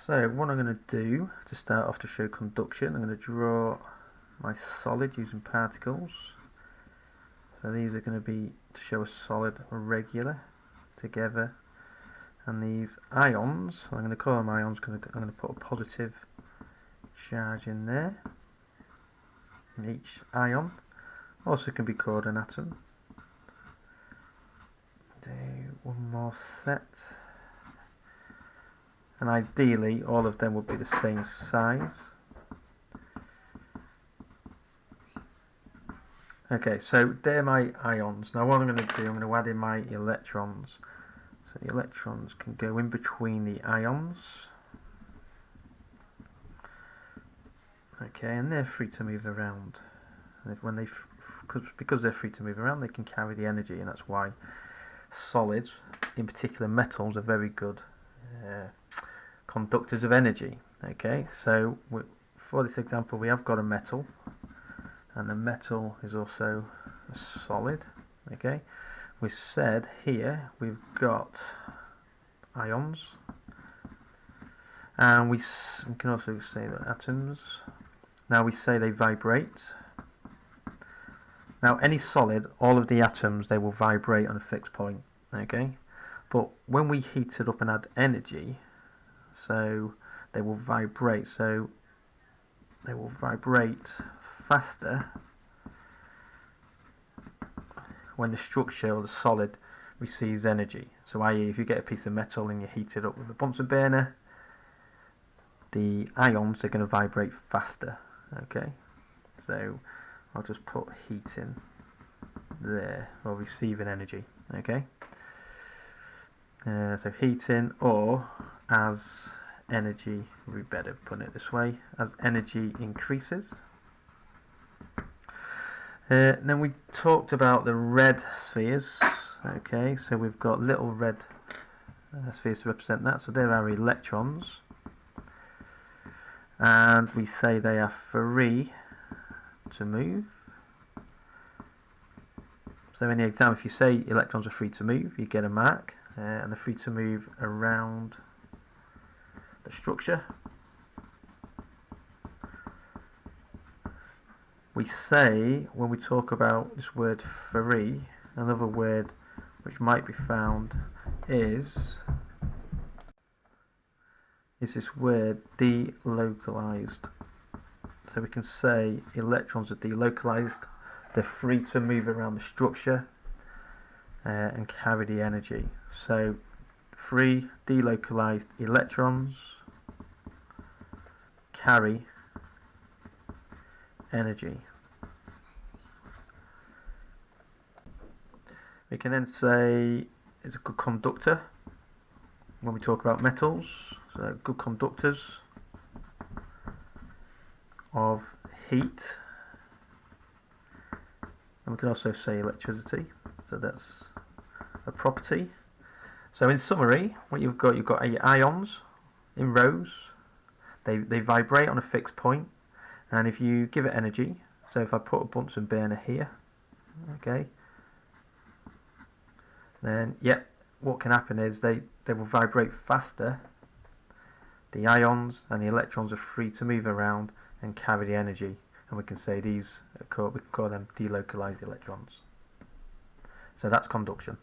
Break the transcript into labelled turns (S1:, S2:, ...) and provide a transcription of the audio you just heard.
S1: So what I'm going to do to start off to show conduction, I'm going to draw my solid using particles. So these are going to be to show a solid regular together, and these ions, I'm going to call them ions because I'm going to put a positive charge in there. And each ion also can be called an atom. Do one more set. And ideally all of them will be the same size. Okay, so they're my ions. Now what I'm going to do, I'm going to add in my electrons. So the electrons can go in between the ions. Okay, and they're free to move around. And when they, because they're free to move around, they can carry the energy, and that's why solids, in particular metals, are very good conductors of energy. Okay, so for this example, we have got a metal, and the metal is also a solid. Okay, we said here we've got ions, and we can also say that atoms. Now we say they vibrate. Now any solid, all of the atoms, they will vibrate on a fixed point. Okay, but when we heat it up and add energy, so they will vibrate. So they will vibrate faster when the structure or the solid receives energy. So i.e. if you get a piece of metal and you heat it up with a Bunsen burner, the ions are going to vibrate faster. Okay, so I'll just put heating there, or receiving energy. Okay, so heating, or as energy, we better put it this way, as energy increases. Then we talked about the red spheres. Okay, so we've got little red spheres to represent that. So they're our electrons, and we say they are free to move. So in the exam, if you say electrons are free to move, you get a mark, and they're free to move around the structure. We say, when we talk about this word free, another word which might be found is this word delocalised. So we can say electrons are delocalised, they're free to move around the structure and carry the energy. So free delocalised electrons carry energy. We can then say it's a good conductor when we talk about metals. So good conductors of heat, and we can also say electricity. So that's a property. So in summary, what you've got your ions in rows. They vibrate on a fixed point, and if you give it energy, so if I put a Bunsen burner here, okay, then what can happen is they will vibrate faster. The ions and the electrons are free to move around and carry the energy, and we can say these we can call them delocalized electrons. So that's conduction.